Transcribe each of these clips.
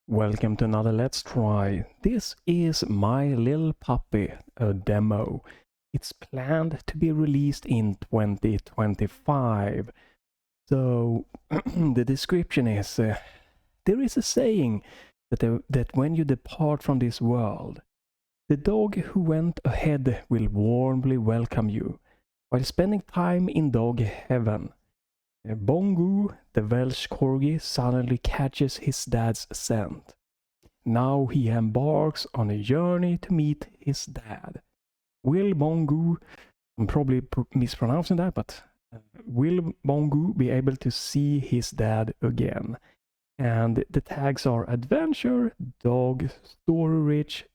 Welcome to another Let's Try. This is My Little Puppy, a demo. It's planned to be released in 2025. So the description is, there is a saying that when you depart from this world, the dog who went ahead will warmly welcome you, while spending time in dog heaven. Bongo, the Welsh corgi, suddenly catches his dad's scent. Now he embarks on a journey to meet his dad. Will Bongo, I'm probably mispronouncing that, but will Bongo be able to see his dad again? And the tags are adventure, dog, story-rich,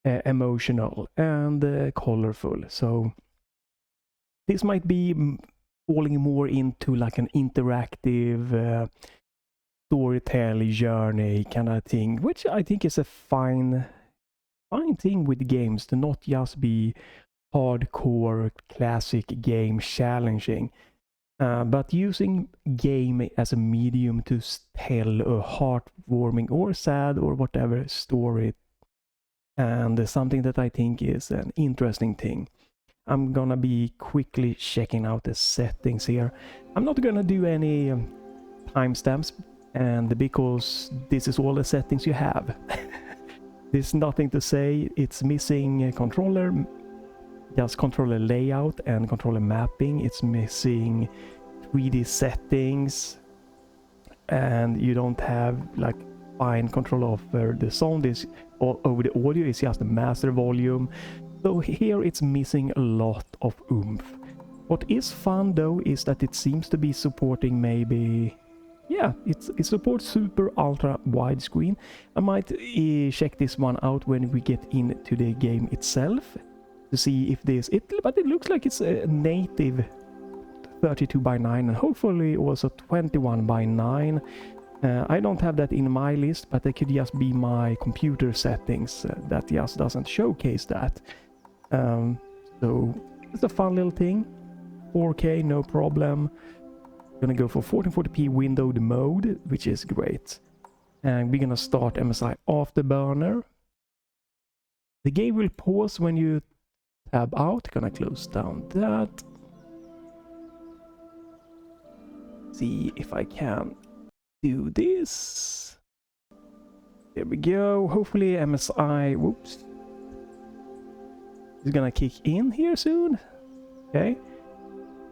emotional, and colorful. So this might be falling more into like an interactive storytelling journey kind of thing, which I think is a fine thing with games, to not just be hardcore classic game challenging, but using game as a medium to tell a heartwarming or sad or whatever story, and something that I think is an interesting thing. I'm gonna be quickly checking out the settings here. I'm not gonna do any timestamps, and because this is all the settings you have. There's nothing to say. It's missing controller, just controller layout and controller mapping. It's missing 3D settings, and you don't have like fine control over the sound. Is over the audio. It's just the master volume. So here it's missing a lot of oomph. What is fun though is that it seems to be supporting maybe... yeah, it supports super ultra widescreen. I might check this one out when we get into the game itself to see if this... but it looks like it's a native 32:9 and hopefully also 21:9. I don't have that in my list, but it could just be my computer settings that just doesn't showcase that. So it's a fun little thing. 4K, no problem. Gonna go for 1440p windowed mode, which is great. And we're gonna start MSI Afterburner. The game will pause when you tab out. Gonna close down that. See if I can do this. There we go. Hopefully MSI... whoops. Is gonna kick in here soon. Okay.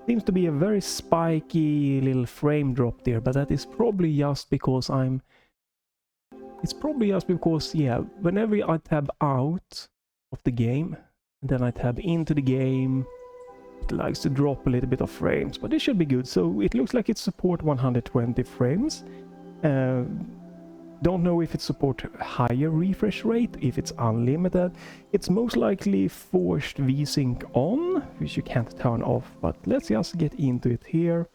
Seems to be a very spiky little frame drop there, but that is probably just because it's probably just because, yeah, whenever I tab out of the game and then I tab into the game, it likes to drop a little bit of frames, but it should be good. So it looks like it supports 120 frames. Don't know if it supports higher refresh rate, if it's unlimited. It's most likely forced VSync on, which you can't turn off, but let's just get into it here.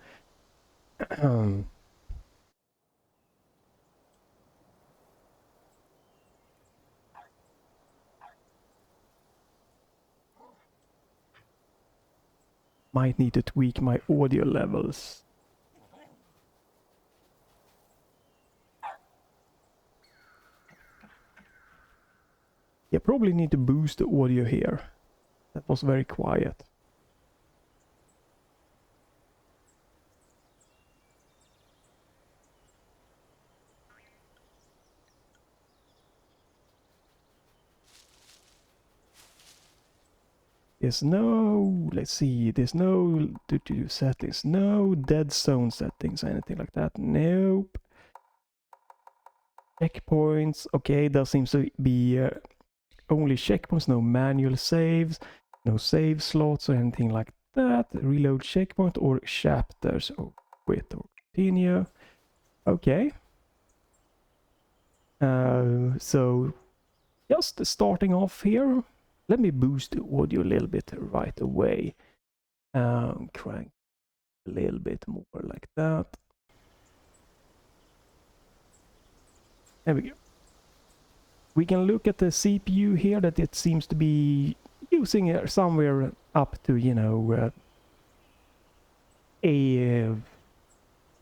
Might need to tweak my audio levels. Yeah, probably need to boost the audio here. That was very quiet. There's no... let's see, there's no settings, no dead zone settings or anything like that. Nope. Checkpoints, okay, there seems to be only checkpoints, no manual saves, no save slots or anything like that. Reload checkpoint or chapters, or quit or continue. Okay. So just starting off here, let me boost the audio a little bit right away. Crank a little bit more like that. There we go. We can look at the CPU here, that it seems to be using somewhere up to, you know, a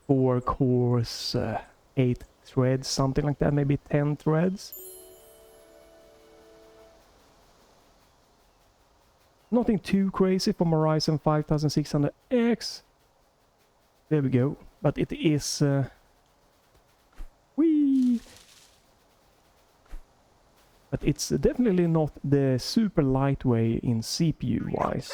4 cores, 8 threads, something like that, maybe 10 threads. Nothing too crazy for my Ryzen 5600X. There we go. But it is... whee! But it's definitely not the super lightweight in CPU-wise.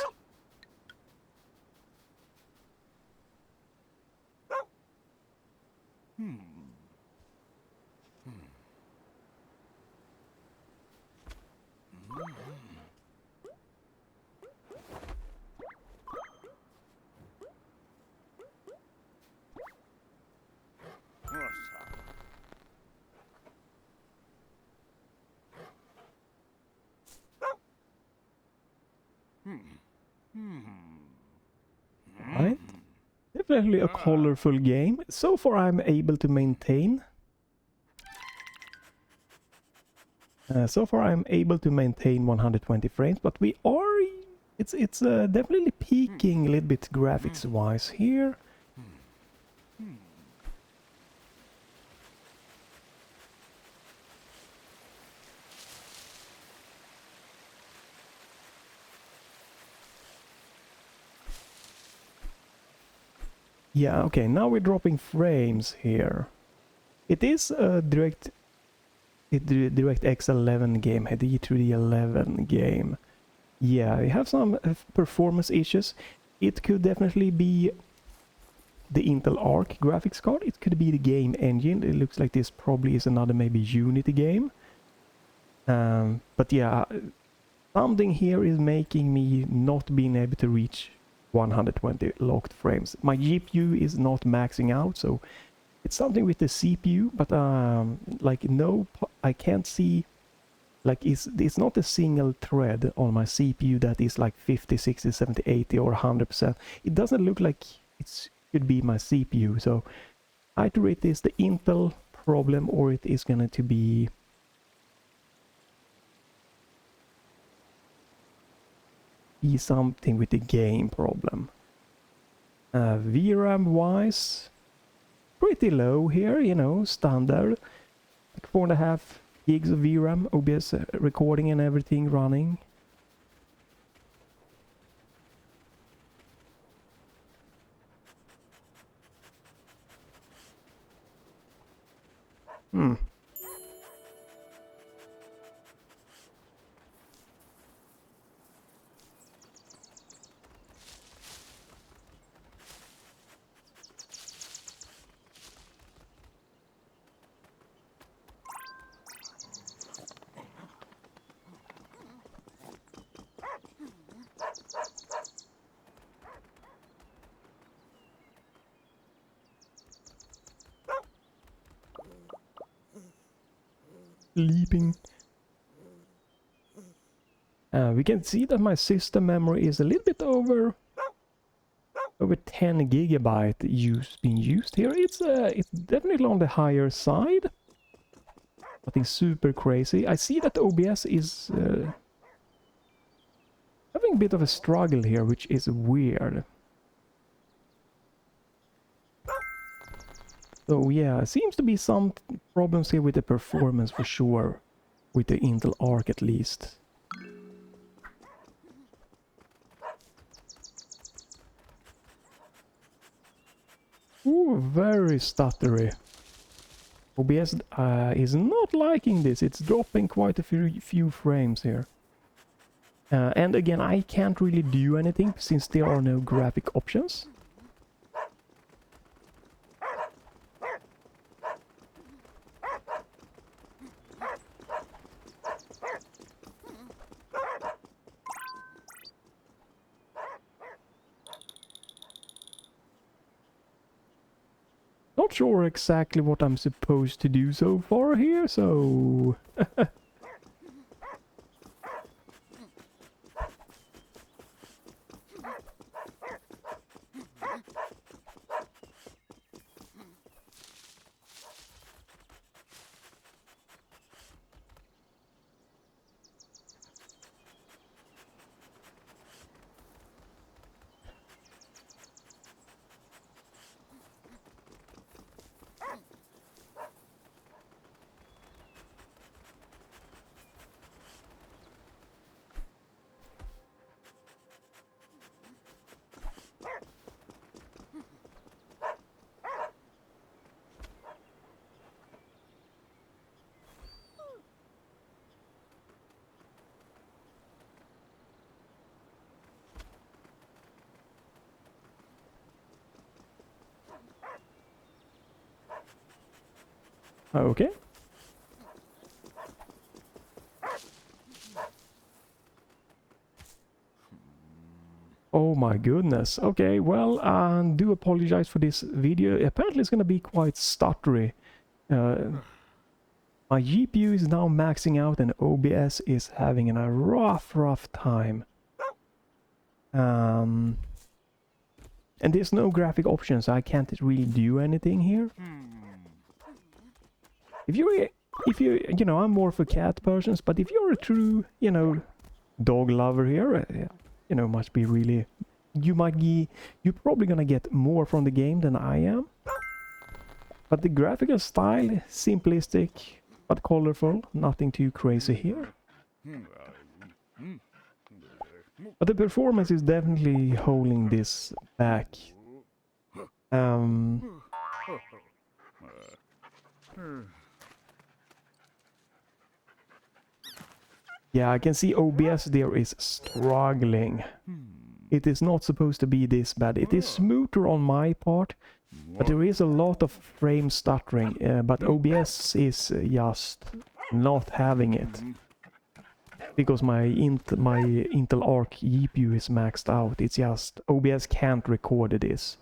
Right? Definitely a colorful game. So far I'm able to maintain. So far I'm able to maintain 120 frames, but we are... It's definitely peaking a little bit graphics-wise here. Yeah, okay, now we're dropping frames here. It is a DirectX 11 game, a D3 11 game. Yeah, we have some performance issues. It could definitely be the Intel ARC graphics card. It could be the game engine. It looks like this probably is another maybe Unity game. But yeah, something here is making me not being able to reach 120 locked frames. My GPU is not maxing out, so it's something with the CPU, but like no, I can't see, like it's not a single thread on my CPU that is like 50, 60, 70, 80 or 100%. It doesn't look like it should be my CPU, so either it is the Intel problem or it is going to be something with the game problem. VRAM wise, pretty low here, you know, standard. Like 4.5 gigs of VRAM, OBS recording and everything running. Sleeping. We can see that my system memory is a little bit over 10 gigabyte being used here. It's definitely on the higher side. Nothing super crazy. I see that OBS is having a bit of a struggle here, which is weird. So yeah, seems to be some problems here with the performance for sure, with the Intel ARC at least. Ooh, very stuttery. OBS is not liking this. It's dropping quite a few frames here. And again, I can't really do anything since there are no graphic options. Not sure exactly what I'm supposed to do so far here, so... Okay. Oh my goodness. Okay, well, do apologize for this video. Apparently it's gonna be quite stuttery. My GPU is now maxing out and OBS is having a rough time. And there's no graphic options, so I can't really do anything here. If you know, I'm more for cat persons, but if you're a true, you know, dog lover here, you know, must be really, you're probably gonna get more from the game than I am. But the graphical style, simplistic but colorful, nothing too crazy here. But the performance is definitely holding this back. Yeah, I can see OBS there is struggling. It is not supposed to be this bad. It is smoother on my part, but there is a lot of frame stuttering. But OBS is just not having it. Because my Intel ARC GPU is maxed out. It's just OBS can't record this.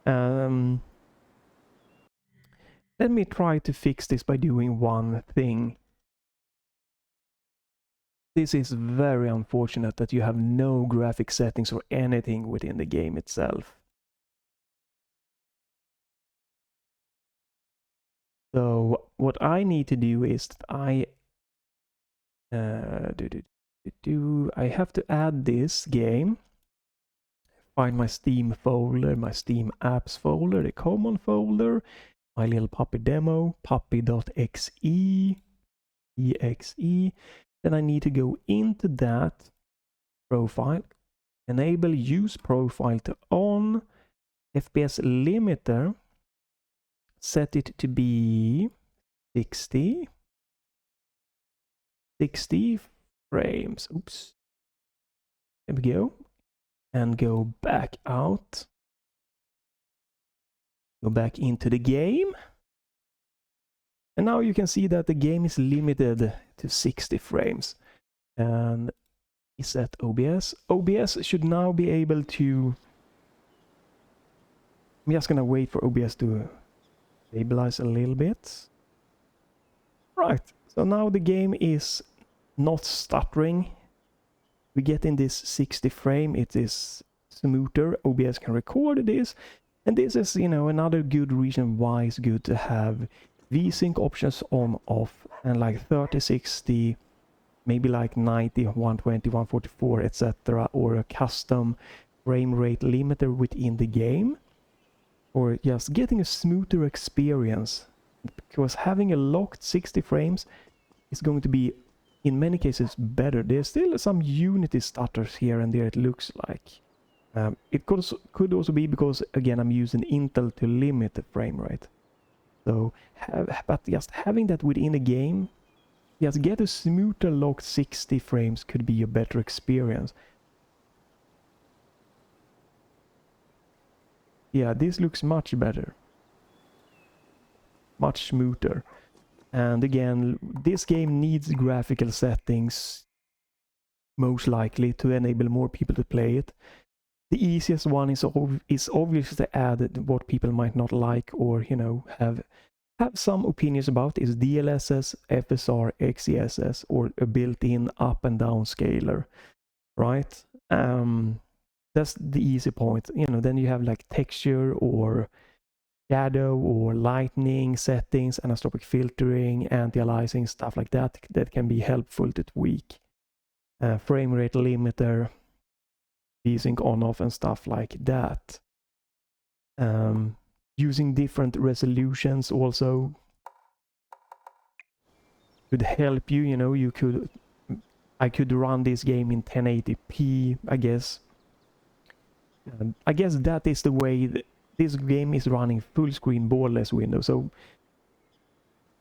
Let me try to fix this by doing one thing. This is very unfortunate that you have no graphic settings or anything within the game itself. So what I need to do is that I have to add this game, find my Steam folder, my Steam apps folder, the common folder, my little puppy demo, puppy.exe, exe. Then I need to go into that profile, enable use profile to on, FPS limiter, set it to be 60 frames. Oops. There we go. And go back out. Go back into the game. And now you can see that the game is limited to 60 frames. And set OBS. OBS should now be able to... I'm just gonna wait for OBS to stabilize a little bit. Right, so now the game is not stuttering. We get in this 60 frame, it is smoother, OBS can record this. And this is, you know, another good reason why it's good to have VSync options on, off, and like 30, 60, maybe like 90, 120, 144, etc. Or a custom frame rate limiter within the game. Or just getting a smoother experience. Because having a locked 60 frames is going to be, in many cases, better. There's still some Unity stutters here and there, it looks like. It could also be because, again, I'm using Intel to limit the frame rate. So, but just having that within a game, just get a smoother locked 60 frames could be a better experience. Yeah, this looks much better. Much smoother. And again, this game needs graphical settings, most likely, to enable more people to play it. The easiest one is obviously to add what people might not like or, you know, have some opinions about is DLSS, FSR, XeSS, or a built-in up and down scaler, right? That's the easy point. You know, then you have like texture or shadow or lightning settings, anisotropic filtering, anti-aliasing, stuff like that that can be helpful to tweak. Frame rate limiter, VSync on off and stuff like that. Using different resolutions also could help you. You know, I could run this game in 1080p, I guess. I guess that is the way this game is running full screen borderless window. So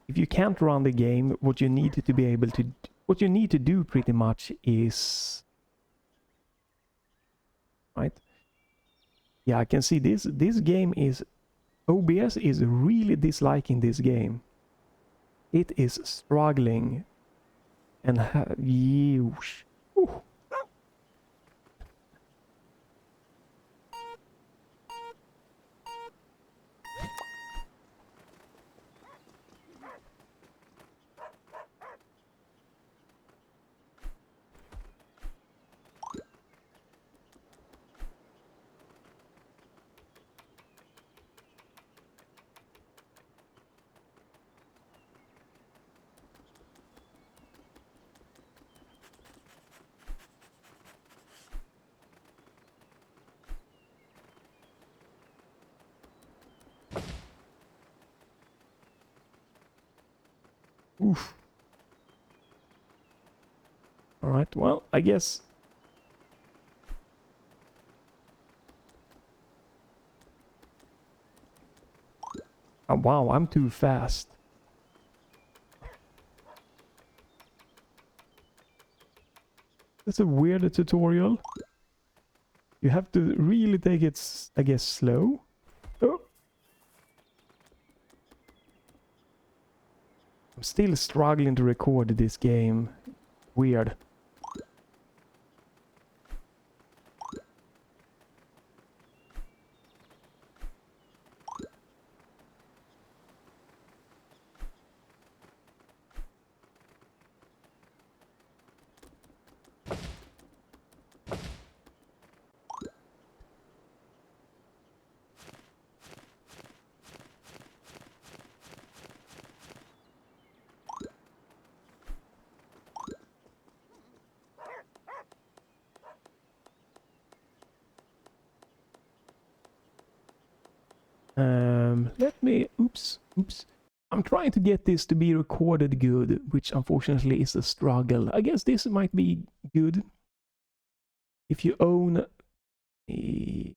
if you can't run the game, what you need to do pretty much is, right? Yeah, I can see this game is, OBS is really disliking this game. it is struggling. And yeesh. Ooh. Oof. Alright, well, I guess... Oh, wow, I'm too fast. That's a weird tutorial. You have to really take it, I guess, slow. Oh. I'm still struggling to record this game. Weird. Let me... Oops. I'm trying to get this to be recorded good, which unfortunately is a struggle. I guess this might be good if you own an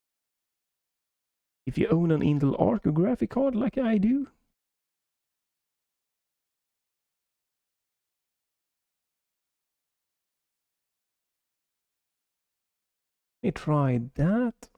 Intel ARC graphic card like I do. Let me try that.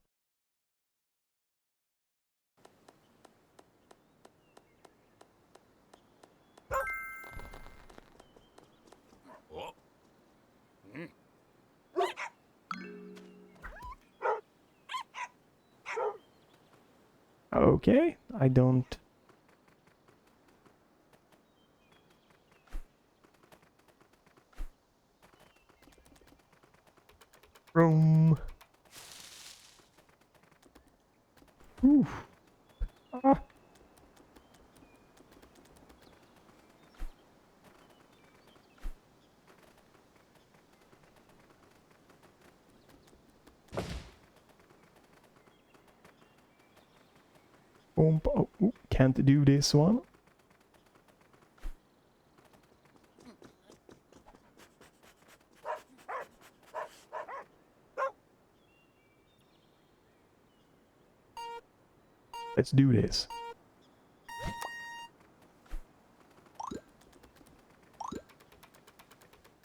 Okay, I don't... Room. Oof. Ah. Boom. Oh, can't do this one. Let's do this.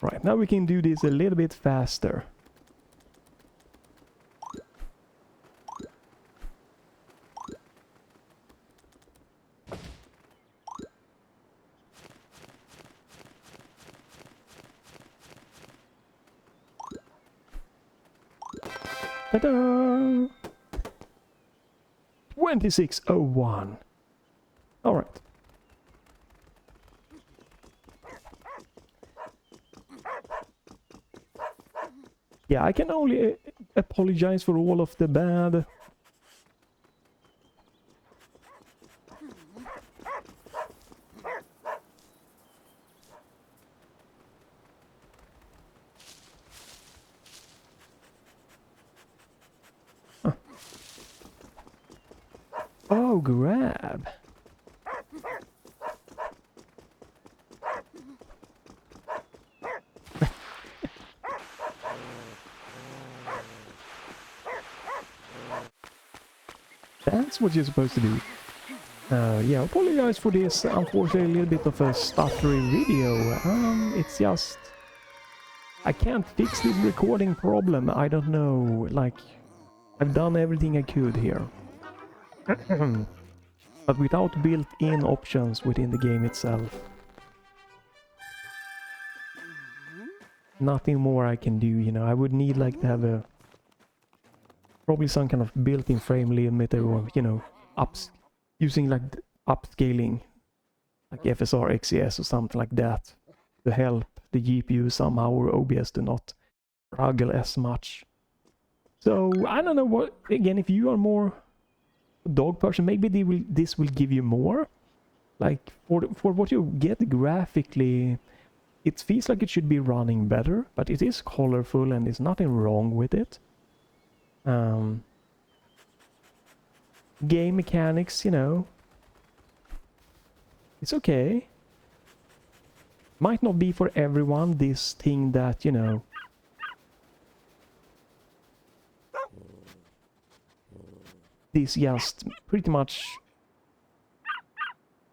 Right, now we can do this a little bit faster. Ta-da! 2601. All right. Yeah, I can only apologize for all of the bad. Huh. Oh, grab. That's what you're supposed to do. Yeah, apologize for this, unfortunately a little bit of a stuttery video. It's just... I can't fix this recording problem, I don't know, like... I've done everything I could here. But without built-in options within the game itself. nothing more I can do, you know. I would need like to have a probably some kind of built-in frame limiter, or you know, using like upscaling like FSR XES or something like that to help the GPU somehow, or OBS to not struggle as much. So I don't know what, again, if you are more dog person, maybe this will give you more. Like for what you get graphically, it feels like it should be running better, but it is colorful and there's nothing wrong with it. Game mechanics, you know, it's okay. Might not be for everyone, this thing that, you know, this just pretty much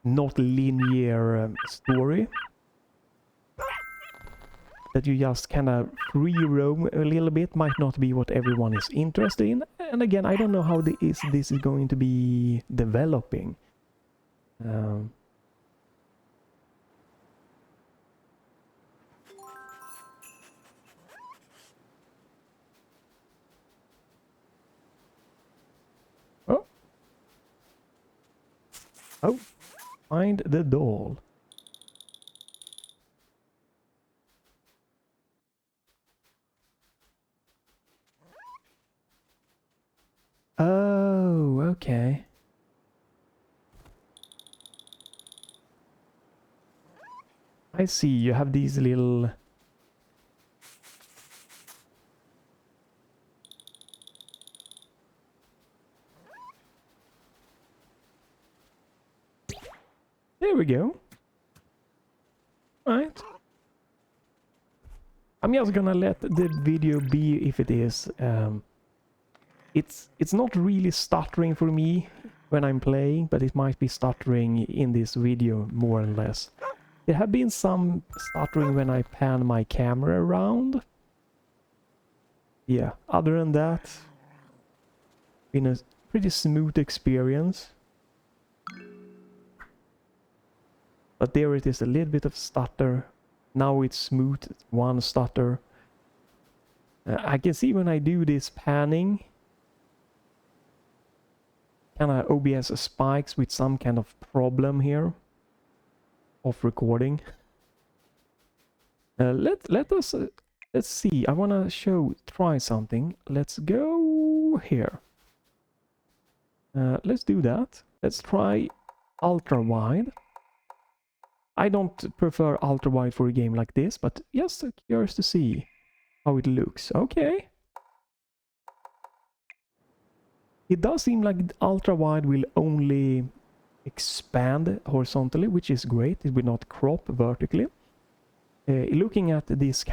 not linear story that you just kind of free roam a little bit might not be what everyone is interested in. And again, I don't know how this is going to be developing. Oh, find the doll. Oh, okay. I see, you have these little... There we go. Right. I'm just gonna let the video be if it is. It's not really stuttering for me when I'm playing, but it might be stuttering in this video more or less. There have been some stuttering when I pan my camera around. Yeah, other than that, been a pretty smooth experience. But there it is, a little bit of stutter. Now it's smooth, one stutter. I can see when I do this panning, kind of OBS spikes with some kind of problem here of recording. Let's see. I want to try something. Let's go here. Let's do that. Let's try ultra wide. I don't prefer ultra wide for a game like this, but just curious to see how it looks. Okay. It does seem like ultra wide will only expand horizontally, which is great. It will not crop vertically. Looking at this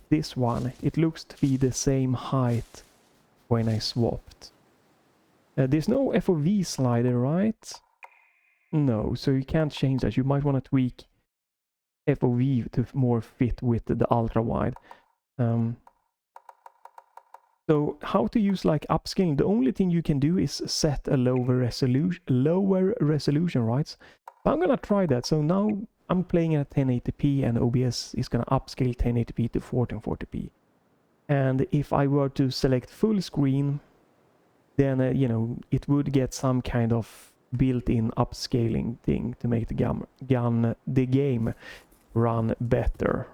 this one, it looks to be the same height when I swapped. There's no FOV slider, right? No, so you can't change that. You might want to tweak FOV to more fit with the ultra wide. So how to use like upscaling? The only thing you can do is set a lower resolution, right? So I'm gonna try that. So now I'm playing at 1080p and OBS is gonna upscale 1080p to 1440p. And if I were to select full screen, then you know, it would get some kind of built-in upscaling thing to make the game run better.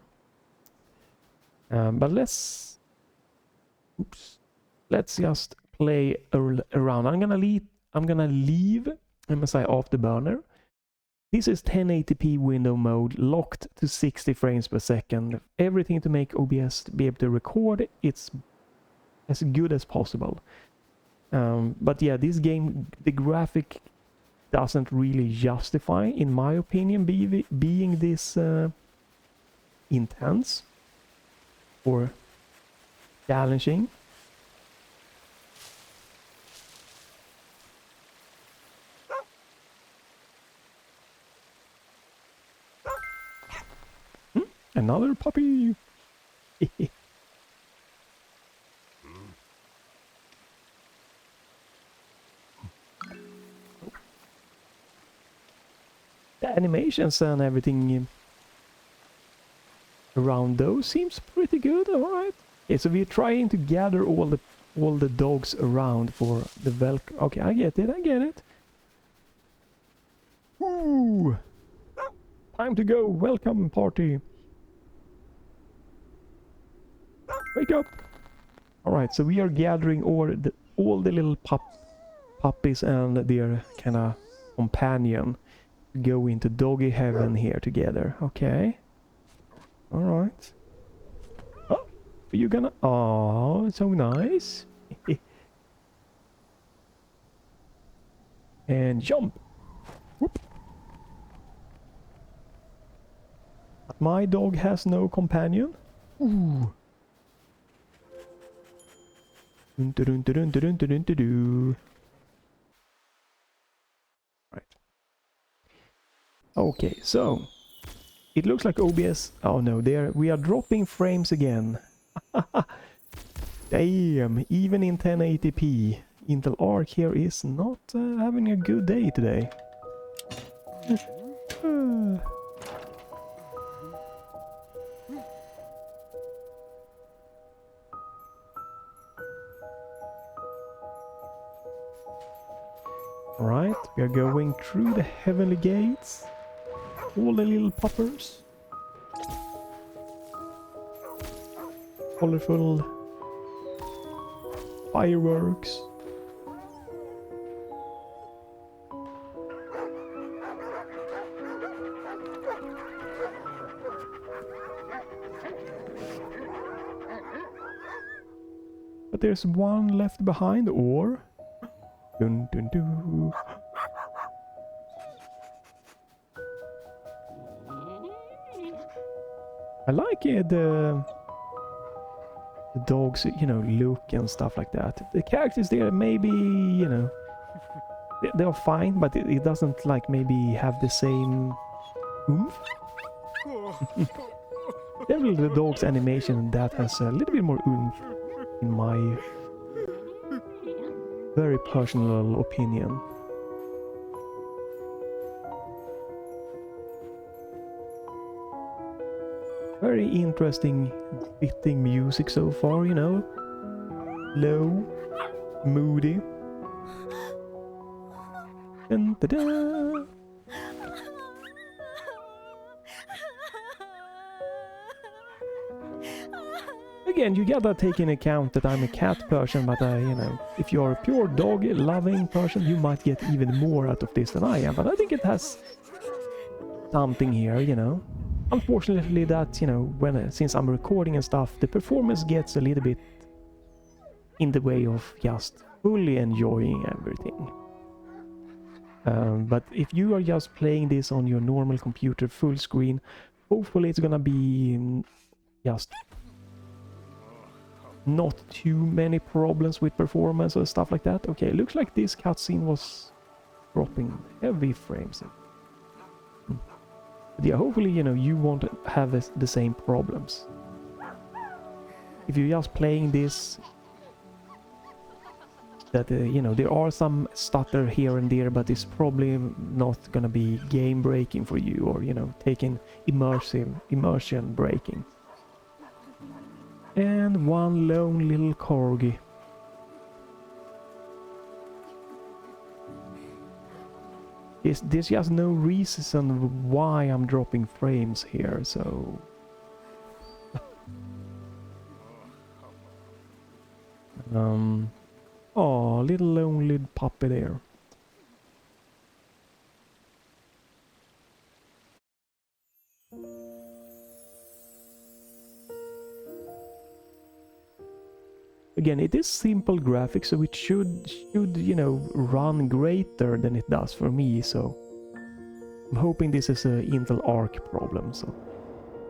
But let's just play around. I'm gonna leave MSI Afterburner. This is 1080p window mode, locked to 60 frames per second. Everything to make OBS be able to record it's as good as possible. But yeah, this game, the graphic doesn't really justify, in my opinion, being this intense or challenging. Another puppy. The animations and everything around those seems pretty good. All right. Okay, so we're trying to gather all the dogs around for the welcome. Okay, I get it. I get it. Woo! Time to go. Welcome party. Wake up. All right, so we are gathering all the little puppies and their kind of companion to go into doggy heaven here together. Okay. All right. Oh, are you gonna? Oh, so nice. And jump. Whoop. But my dog has no companion. Ooh. Right. Okay, so it looks like OBS. Oh no, we are dropping frames again. Damn, even in 1080p, Intel Arc here is not having a good day today. Right, we are going through the heavenly gates. All the little puppers. Colorful fireworks. But there's one left behind, or... Dun, dun, dun. I like the dog's, you know, look and stuff like that. The characters there maybe, you know, they are fine, but it doesn't like maybe have the same oomph. Definitely the dog's animation that has a little bit more oomph in my very personal opinion. Very interesting fitting music so far, you know. Low, moody. Dun, da, da. Again, you gotta take in account that I'm a cat person, but you know, if you're a pure dog-loving person, you might get even more out of this than I am. But I think it has something here, you know. Unfortunately, that, you know, since I'm recording and stuff, the performance gets a little bit in the way of just fully enjoying everything. But if you are just playing this on your normal computer full screen, hopefully it's gonna be just not too many problems with performance or stuff like that. Okay, looks like this cutscene was dropping heavy frames. But yeah, hopefully, you know, you won't have the same problems. If you're just playing this, that you know, there are some stutter here and there, but it's probably not gonna be game breaking for you, or, you know, taking immersion breaking. And one lone little corgi. There's just no reason why I'm dropping frames here, so... Oh, little lonely puppy there. Again, it is simple graphics, so it should, you know, run greater than it does for me, so... I'm hoping this is a Intel Arc problem, so...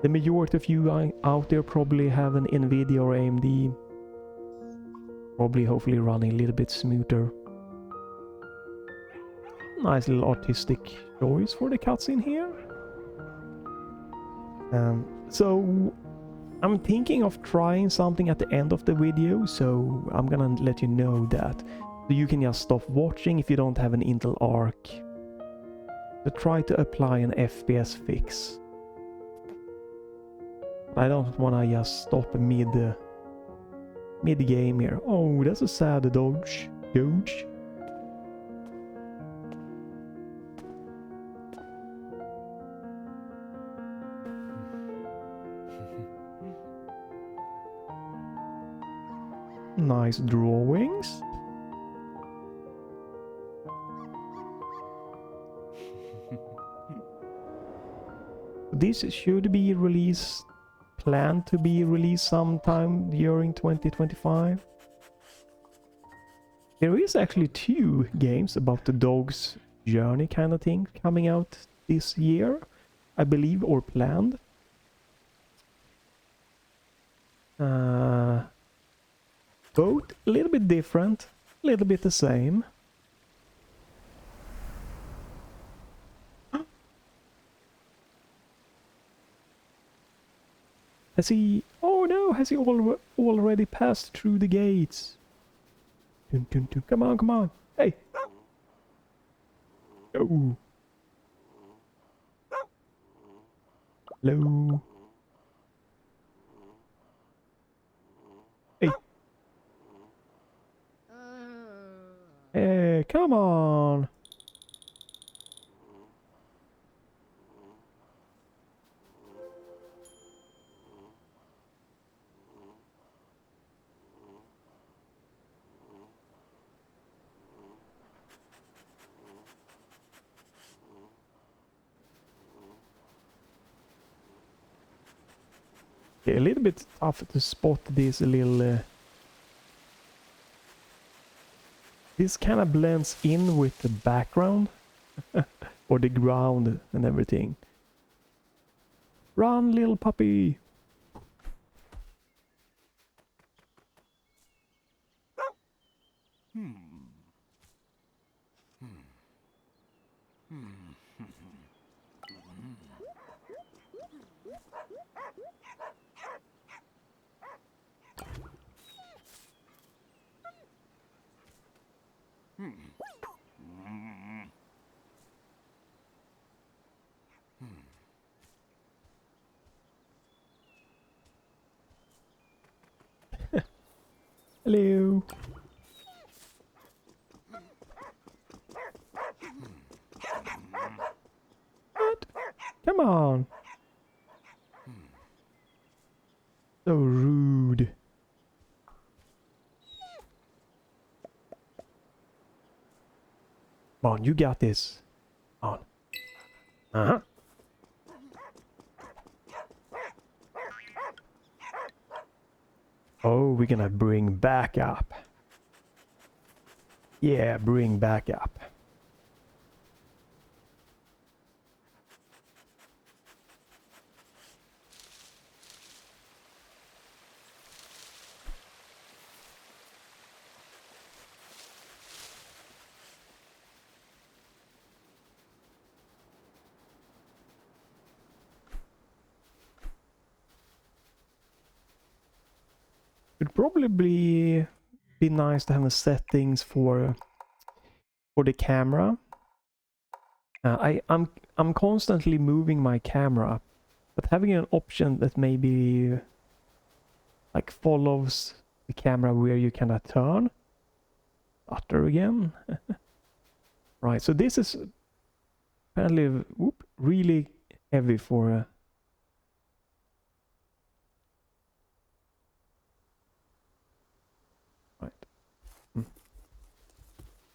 The majority of you out there probably have an NVIDIA or AMD. Probably, hopefully running a little bit smoother. Nice little artistic choice for the cutscene here. So... I'm thinking of trying something at the end of the video, so I'm gonna let you know that. So you can just stop watching if you don't have an Intel Arc. So try to apply an FPS fix. I don't wanna just stop mid game here. Oh, that's a sad dodge. Nice drawings. This should be released, planned to be released sometime during 2025. There is actually 2 games about the dog's journey kind of thing coming out this year, I believe, or planned. Both a little bit different, a little bit the same. Has he... Oh no, has he already passed through the gates? Dun, dun, dun. Come on, come on. Hey. Oh. Hello. Hey. Hey, come on. Okay, a little bit tough to spot this little... This kind of blends in with the background. Or the ground and everything. Run, little puppy! Hello. What? Come on. So rude. Come on, you got this. On. Uh-huh. Oh, we're gonna bring back up. Yeah, bring back up. It'd probably be nice to have a settings for the camera. I'm constantly moving my camera, but having an option that maybe like follows the camera where you cannot turn. Utter again. Right, so this is apparently really heavy for a...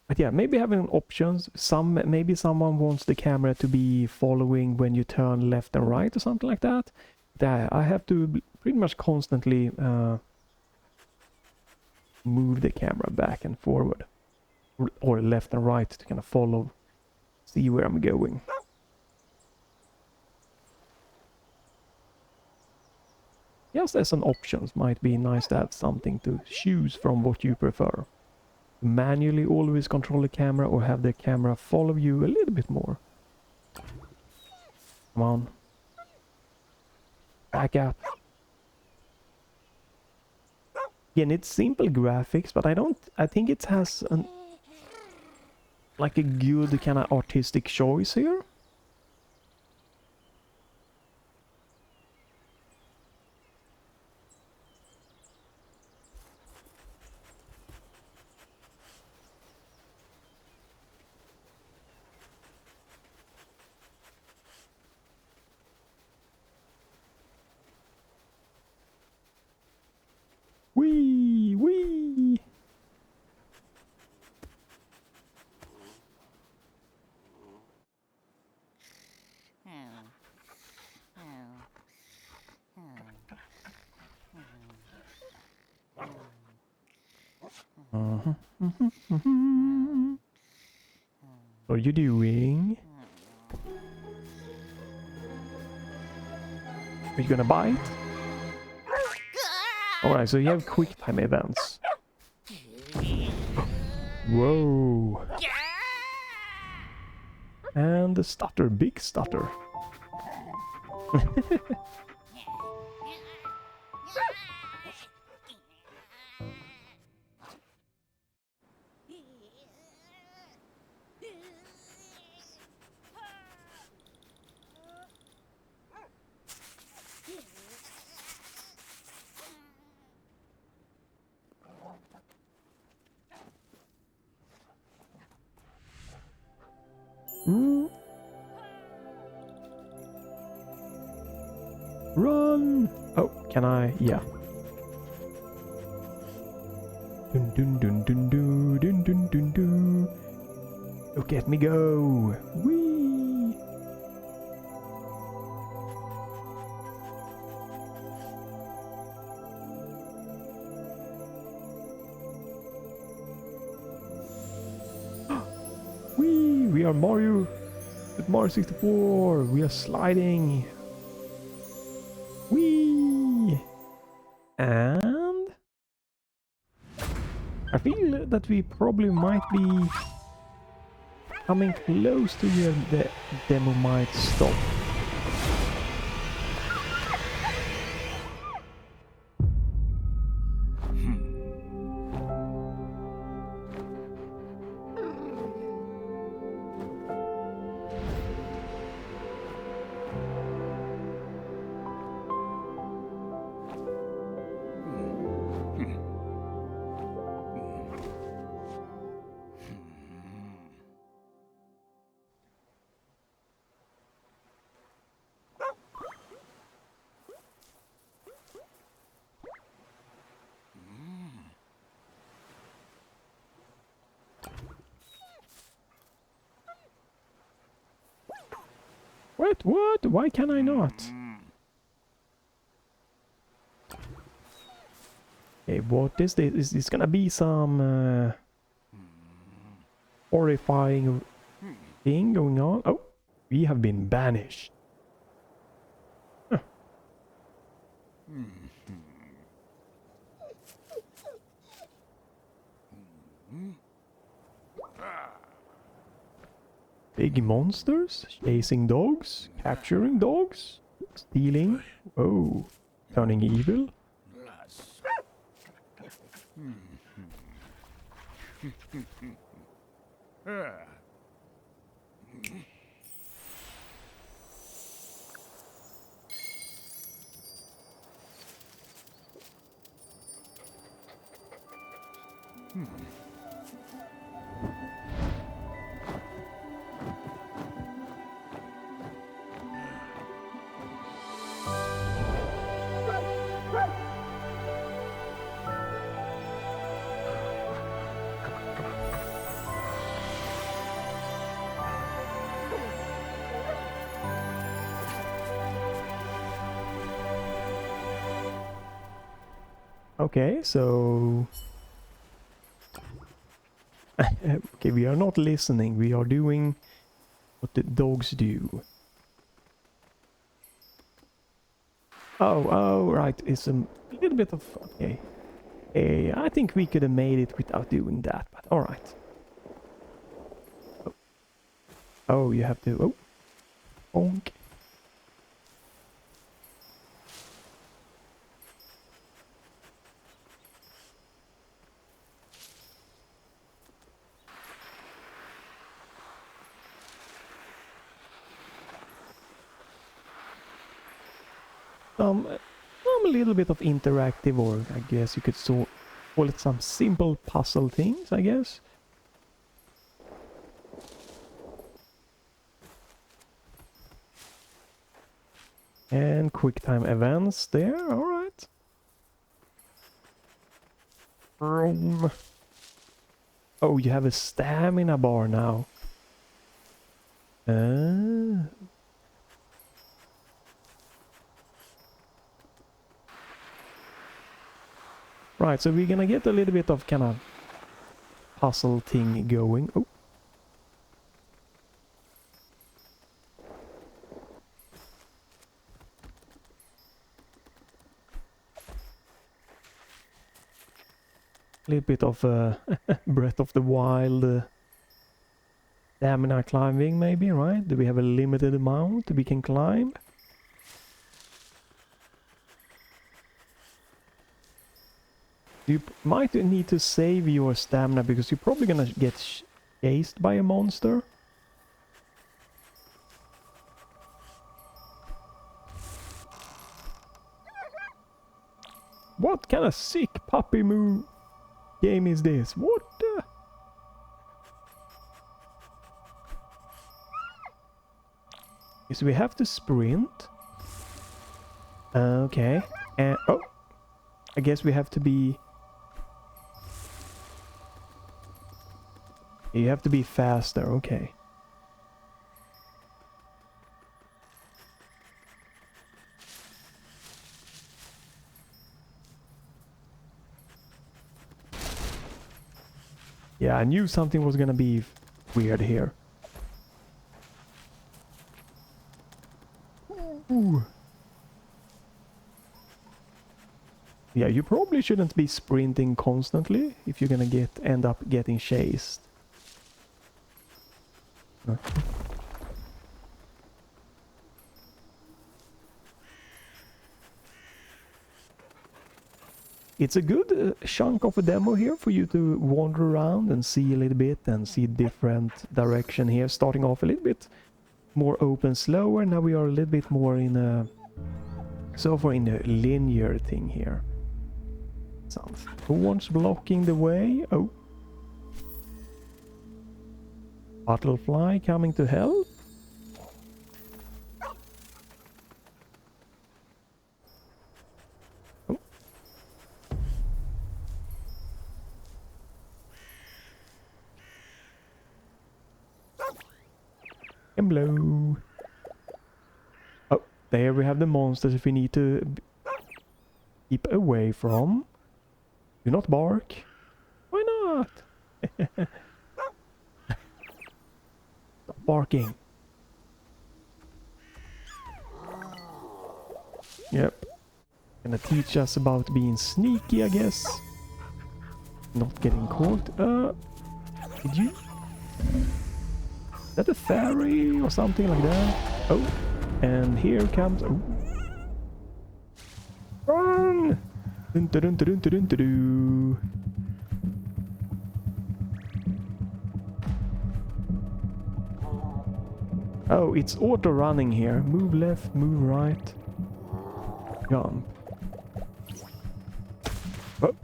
But yeah, maybe having options. Maybe someone wants the camera to be following when you turn left and right or something like that. I have to pretty much constantly move the camera back and forward, or left and right to kind of follow, see where I'm going. Just as an option, might be nice to have something to choose from what you prefer. Manually always control the camera or have the camera follow you a little bit more. Come on. Back up. Again, it's simple graphics, but I think it has like a good kind of artistic choice here. Wee! Wee! What are you doing? Are you gonna bite? Alright, so you have quick time events. Whoa! And the stutter, big stutter. Run! Oh, can I? Yeah. Dun dun dun dun dun dun dun dun dun. Look at me go! Whee! Whee! We are Mario with Mario 64. We are sliding. Whee! And I feel that we probably might be coming close to where the demo might stop. Wait, what? Why can I not? Okay, what is this? Is this gonna be some horrifying thing going on? Oh, we have been banished. Huh. Big monsters? Chasing dogs? Capturing dogs? Stealing? Oh, turning evil? Okay, so... okay, we are not listening, we are doing what the dogs do. Oh, right, it's a little bit of... okay. I think we could have made it without doing that, but alright. Oh, you have to... oh. Bonk. A little bit of interactive, or I guess you could call it some simple puzzle things, I guess. And quick time events there, alright. Vroom. Oh, you have a stamina bar now. Right, so we're gonna get a little bit of kind of puzzle thing going. Oh. A little bit of Breath of the Wild stamina climbing maybe, right? Do we have a limited amount we can climb? You might need to save your stamina because you're probably gonna get chased by a monster. What kind of sick puppy move game is this? What the? So we have to sprint. Okay. And oh, I guess we have to be. You have to be faster. Okay. Yeah, I knew something was gonna be weird here. Ooh. Yeah, you probably shouldn't be sprinting constantly if you're gonna end up getting chased. It's a good chunk of a demo here for you to wander around and see a little bit and see different direction here. Starting off a little bit more open, slower. Now we are a little bit more in a so far in a linear thing here. Who wants blocking the way? Oh, butterfly coming to help. Oh. Hello. Oh, there we have the monsters if we need to keep away from. Do not bark. Why not? Stop barking. Yep. Gonna teach us about being sneaky, I guess. Not getting caught. Did you? Is that a fairy or something like that? Oh, and here comes. Oh. Run! Dun, dun, dun, dun, dun, dun, dun. Oh, it's auto running here. Move left, move right. Jump. Oh.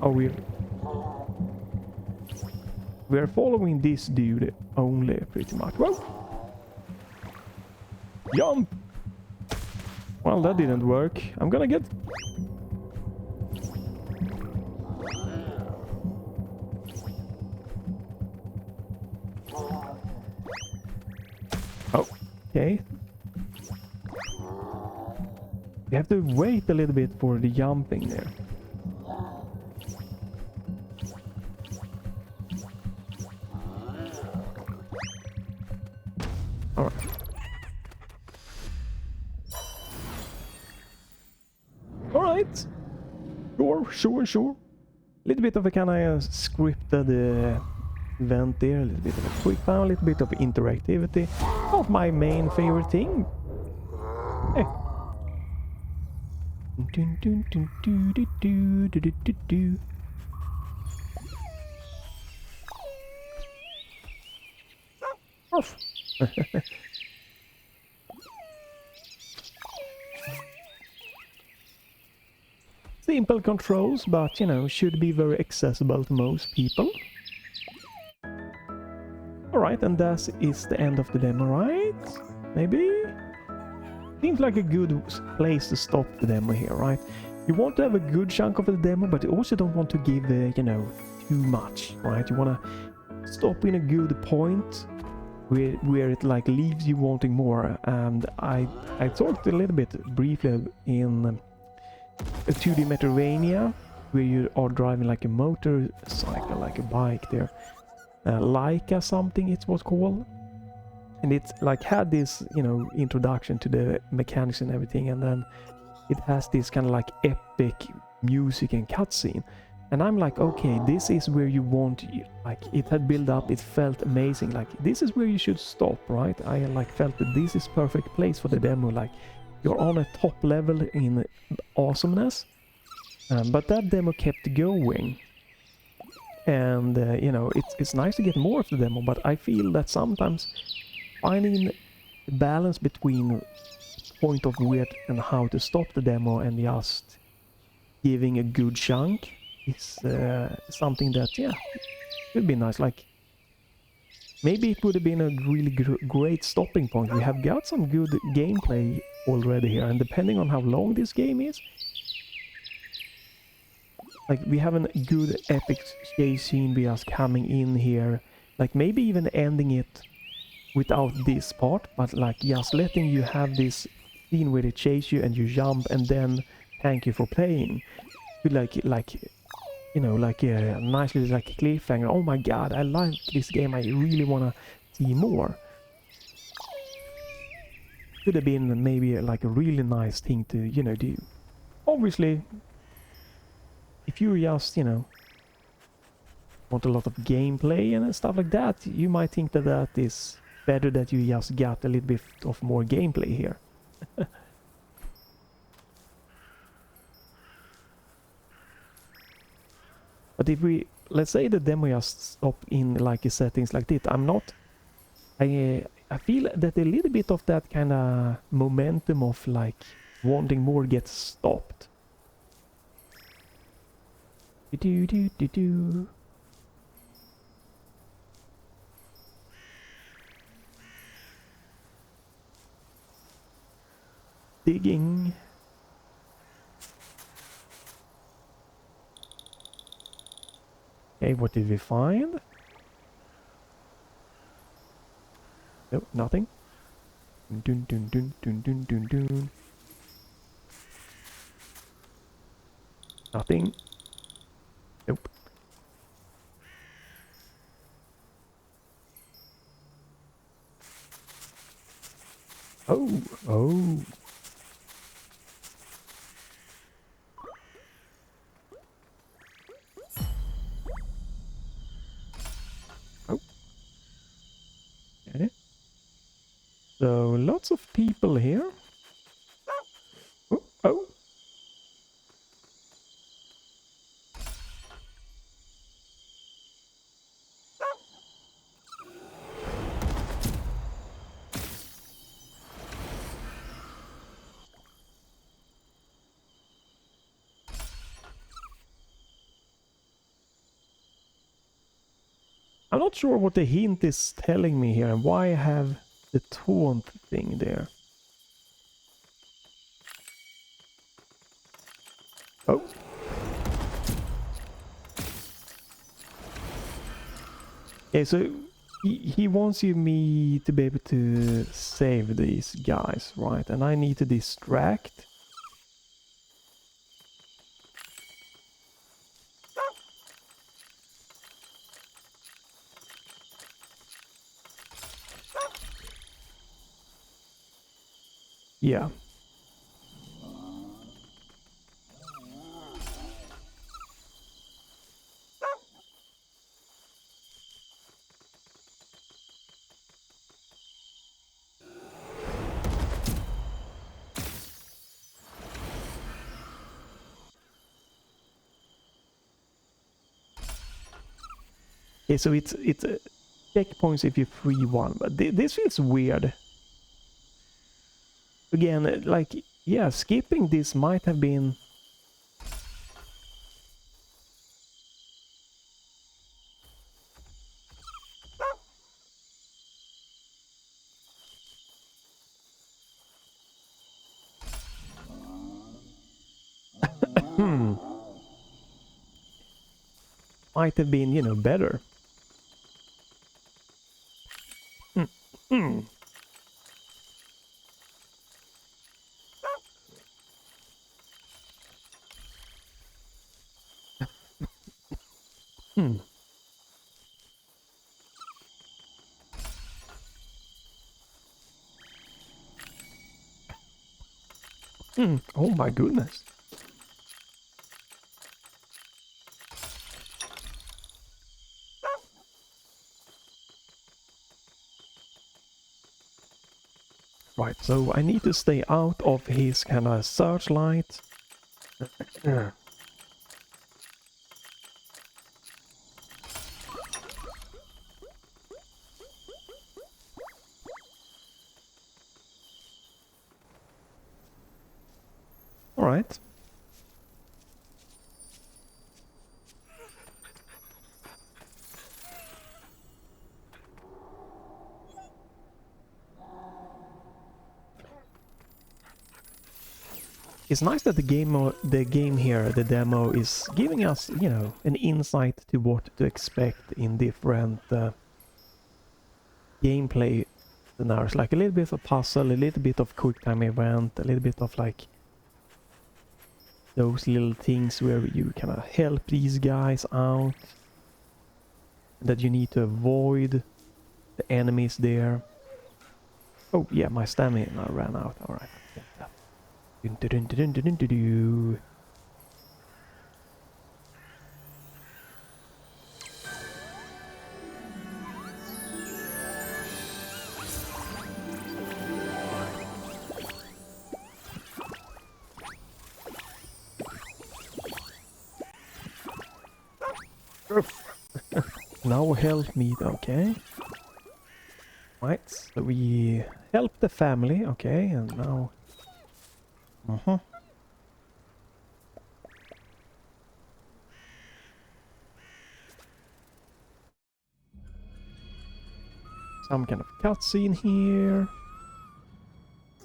Oh, we're following this dude only, pretty much. Whoa! Jump! Well, that didn't work. I'm gonna get... Oh, okay. You have to wait a little bit for the jumping there. Alright. Alright. Sure. A little bit of a kind of scripted event there. A little bit of a quick time, a little bit of interactivity. Not my main favorite thing. Hey. Off. Simple controls, but you know, should be very accessible to most people. Alright, and that is the end of the demo, right? Maybe? Seems like a good place to stop the demo here, right? You want to have a good chunk of the demo, but you also don't want to give, you know, too much, right? You want to stop in a good point where it like leaves you wanting more. And I talked a little bit briefly in a 2D Metroidvania where you are driving like a motorcycle, like a bike there. Leica something it was called. And it like had this, you know, introduction to the mechanics and everything, and then it has this kind of like epic music and cutscene. And I'm like, okay, this is where you want, like, it had built up, it felt amazing, like, this is where you should stop, right? I like felt that this is perfect place for the demo, like, you're on a top level in awesomeness. But that demo kept going. And, you know, it's nice to get more of the demo, but I feel that sometimes finding the balance between point of where and how to stop the demo and just giving a good chunk is something that, yeah, would be nice. Like, maybe it would have been a really great stopping point. We have got some good gameplay already here, and depending on how long this game is, like, we have a good epic chase scene by us coming in here, like maybe even ending it without this part, but like just letting you have this scene where they chase you and you jump and then thank you for playing. Like you know, like a nice little like cliffhanger. Oh my god, I like this game, I really wanna see more. Could have been maybe like a really nice thing to, you know, do. Obviously, if you just, you know, want a lot of gameplay and stuff like that, you might think that that is better, that you just got a little bit of more gameplay here. But if we, let's say the demo just stop in like a settings like this, I feel that a little bit of that kind of momentum of like wanting more gets stopped. Digging. Okay, what did we find? Nope, nothing. Dun dun dun dun dun dun dun. Nothing. Nope. Oh, oh. Oh. Okay. So lots of people here. Oh, oh. I'm not sure what the hint is telling me here and why I have the taunt thing there. Oh. Okay, so he wants me to be able to save these guys, right? And I need to distract. Yeah. Okay, so it's checkpoints if you free one, but this feels weird. Again, like, yeah, skipping this might have been... Might have been, you know, better. Oh my goodness. Right, so I need to stay out of his kind of searchlight. Alright. It's nice that the game here, the demo, is giving us, you know, an insight to what to expect in different gameplay scenarios. Like a little bit of puzzle, a little bit of quick time event, a little bit of like those little things where you kind of help these guys out, that you need to avoid the enemies there. Oh yeah, my stamina ran out. Alright. Now help me, okay. Right, so we help the family, okay, and now... Some kind of cutscene here.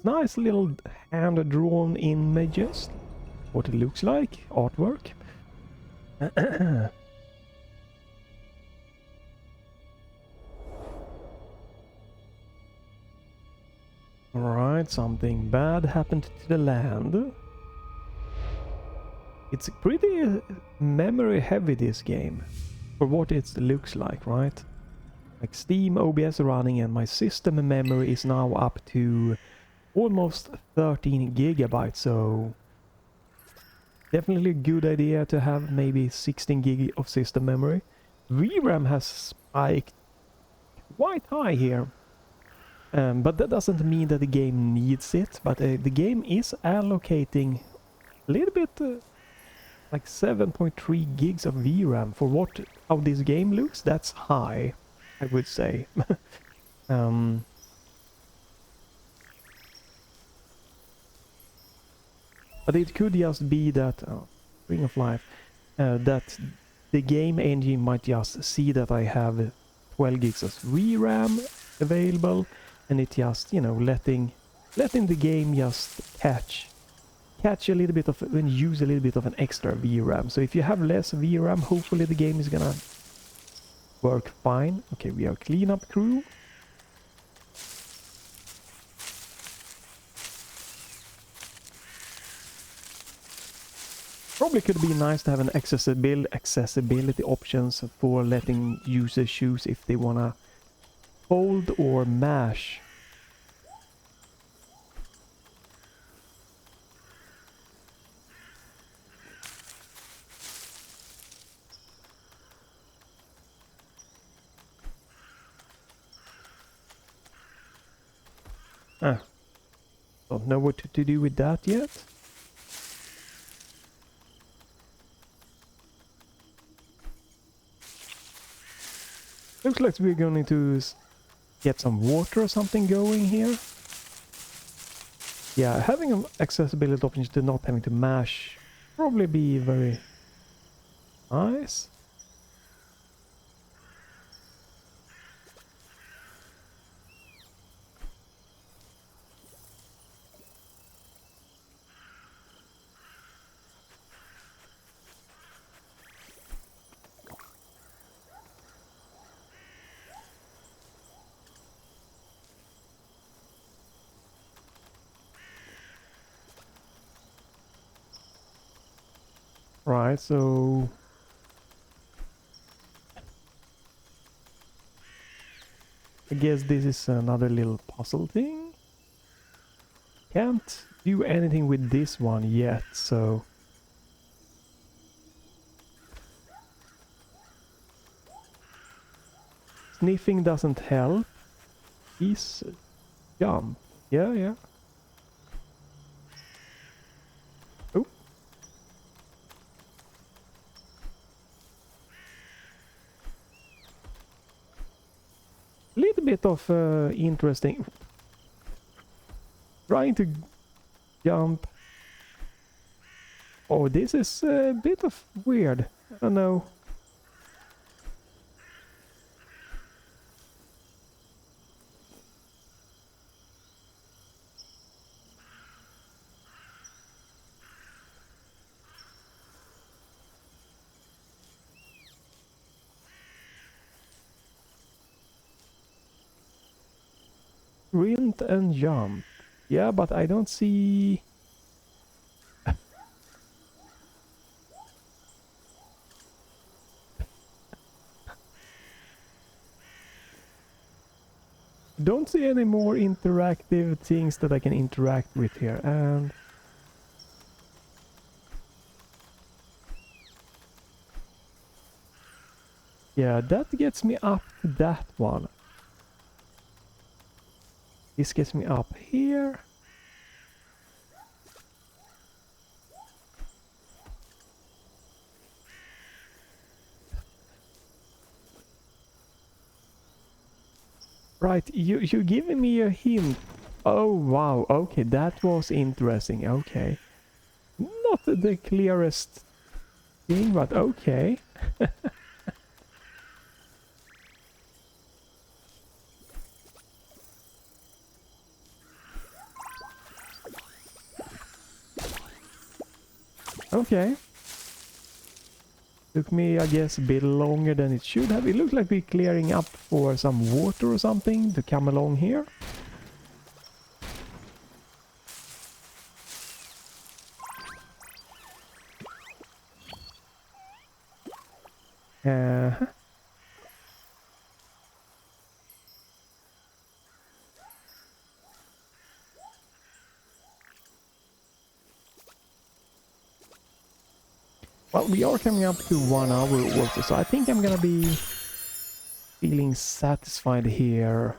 Nice little hand-drawn images. What it looks like, artwork. Alright, something bad happened to the land. It's pretty memory heavy, this game, for what it looks like, right? Like Steam OBS running, and my system memory is now up to almost 13 gigabytes, so definitely a good idea to have maybe 16 gig of system memory. VRAM has spiked quite high here. But that doesn't mean that the game needs it, but the game is allocating a little bit, like 7.3 gigs of VRAM for how this game looks. That's high, I would say. But it could just be that, Ring of Life, that the game engine might just see that I have 12 gigs of VRAM available, and it just, you know, letting the game just catch a little bit of, and use a little bit of an extra VRAM. So if you have less VRAM, hopefully the game is gonna work fine. Okay, we are cleanup crew. Probably could be nice to have an accessibility options for letting users choose if they wanna hold or mash. Don't know what to do with that yet. Looks like we're going to get some water or something going here. Yeah, having an accessibility option to not having to mash probably be very nice. Right, so I guess this is another little puzzle thing. Can't do anything with this one yet, so sniffing doesn't help. He's jump. Yeah, yeah. Oh. Little bit of interesting. Trying to jump. Oh, this is a bit of weird. I don't know. Sprint and jump. Yeah, but I don't see... don't see any more interactive things that I can interact with here, and... yeah, that gets me up to that one. This gets me up here. Right, you're giving me a hint. Oh wow, okay, that was interesting, okay. Not the clearest thing, but okay. Okay. Took me, I guess, a bit longer than it should have. It looks like we're clearing up for some water or something to come along here. Well, we are coming up to 1 hour also, so I think I'm gonna be feeling satisfied here.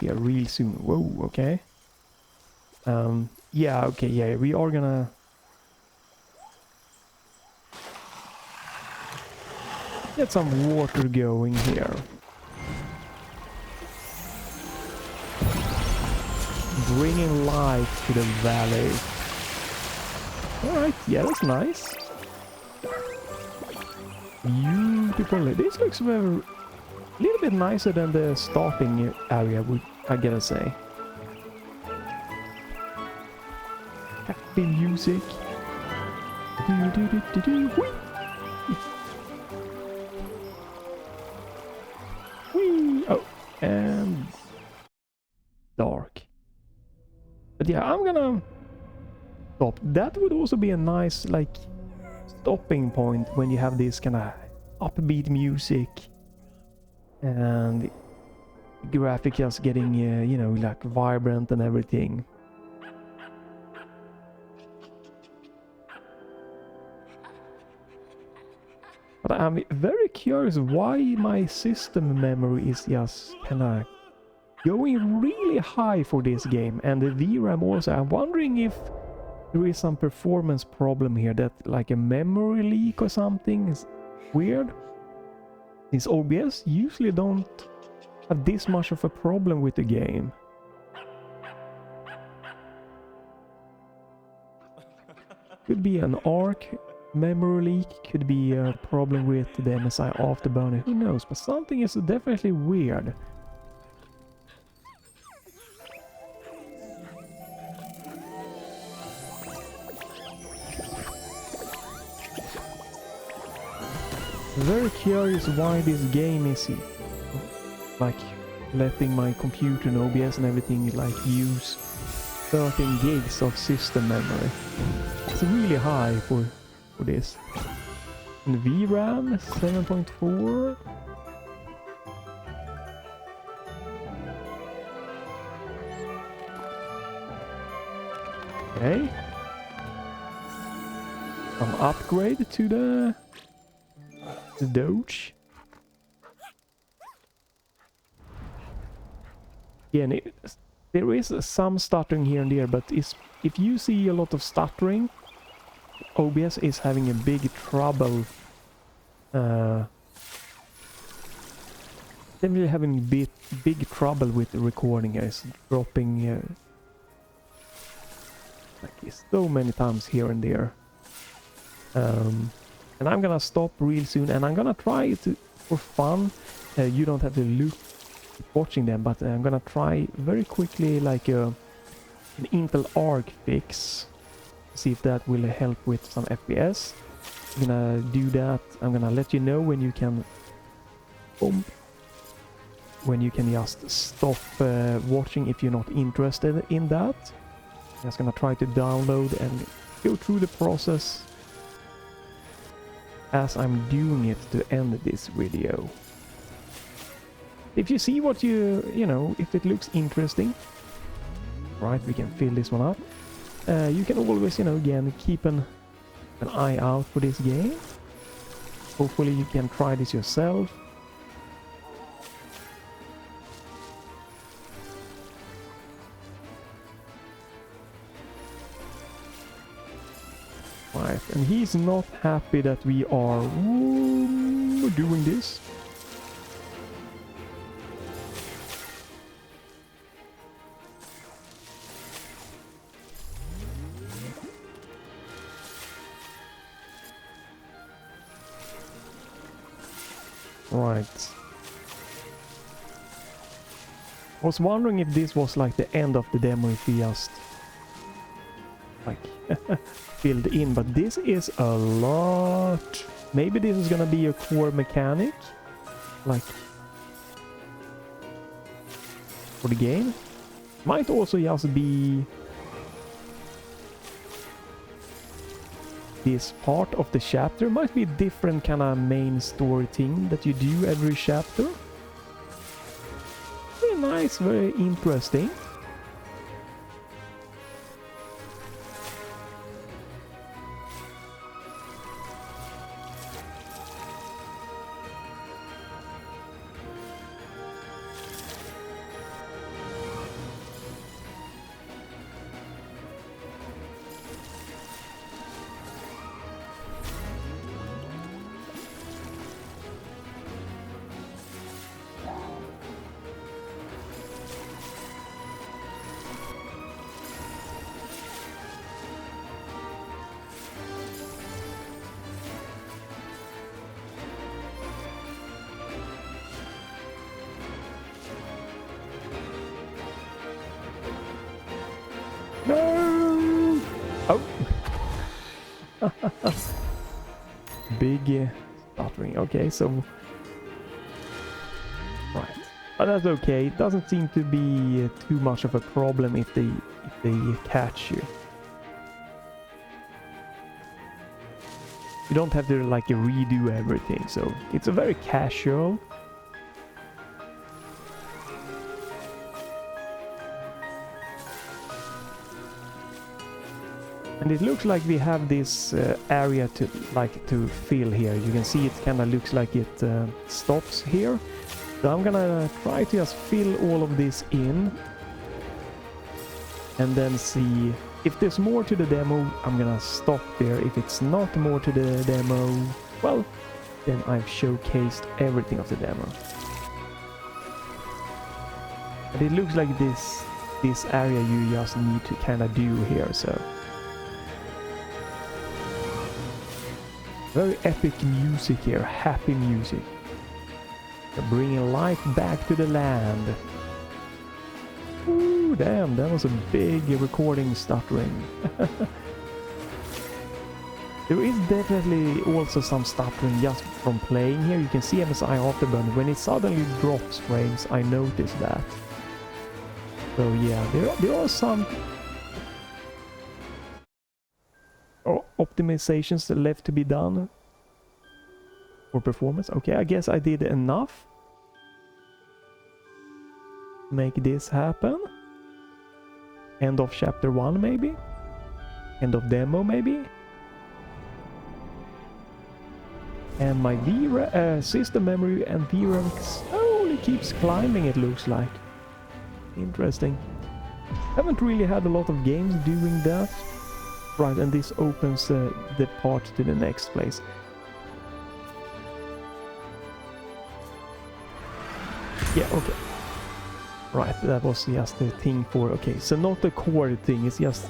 Yeah, real soon. Whoa, okay. Yeah, okay, yeah, we are gonna... get some water going here. Bringing life to the valley. Alright, yeah, that's nice. Beautiful. This looks very, a little bit nicer than the starting area, I gotta say. Happy music. Whee! Oh, and dark. But yeah, I'm gonna stop. That would also be a nice, like, stopping point when you have this kind of upbeat music and graphics getting, you know, like vibrant and everything. But I'm very curious why my system memory is just kind of going really high for this game, and the VRAM also. I'm wondering if there is some performance problem here, that like a memory leak or something is weird. Since OBS usually don't have this much of a problem with the game. Could be an ARC memory leak, could be a problem with the MSI afterburner, who knows, but something is definitely weird. Very curious why this game is like letting my computer and OBS and everything like use 13 gigs of system memory. It's really high for this. And VRAM 7.4. Okay. Some upgrade to the Doge. Yeah, and there is some stuttering here and there, but if you see a lot of stuttering, OBS is having a big trouble. Definitely having big trouble with the recording. It's dropping like so many times here and there. And I'm gonna stop real soon, and I'm gonna try to for fun. You don't have to look watching them, but I'm gonna try very quickly like an Intel ARC fix, see if that will help with some FPS. I'm gonna do that. I'm gonna let you know when you can just stop watching if you're not interested in that. I'm just gonna try to download and go through the process as I'm doing it to end this video. If you see what you know, if it looks interesting, right, we can fill this one up. You can always, again, keep an eye out for this game. Hopefully you can try this yourself. Right, and he's not happy that we are doing this. Right. I was wondering if this was like the end of the demo, if we just like filled in, but this is a lot. Maybe this is gonna be a core mechanic, like for the game. Might also just be this part of the chapter. Might be a different kind of main story thing that you do every chapter. Very nice, very interesting. No! Oh! Big stuttering. Okay, so... Right. But that's okay. It doesn't seem to be too much of a problem if they catch you. You don't have to like redo everything, so it's a very casual. And it looks like we have this area to fill here. You can see it kind of looks like it stops here. So I'm gonna try to just fill all of this in, and then see if there's more to the demo. I'm gonna stop there. If it's not more to the demo, well, then I've showcased everything of the demo. And it looks like this area you just need to kind of do here. So very epic music here, happy music. They're bringing life back to the land. Ooh, damn, that was a big recording stuttering. There is definitely also some stuttering just from playing here. You can see MSI Afterburner. When it suddenly drops frames, I notice that. So yeah, there are some optimizations left to be done for performance. Okay, I guess I did enough to make this happen. End of chapter 1 maybe? End of demo maybe? And my system memory and VRAM slowly keeps climbing, it looks like. Interesting. Haven't really had a lot of games doing that. Right, and this opens the part to the next place. Yeah, okay. Right, that was just the thing for... Okay, so not the core thing, it's just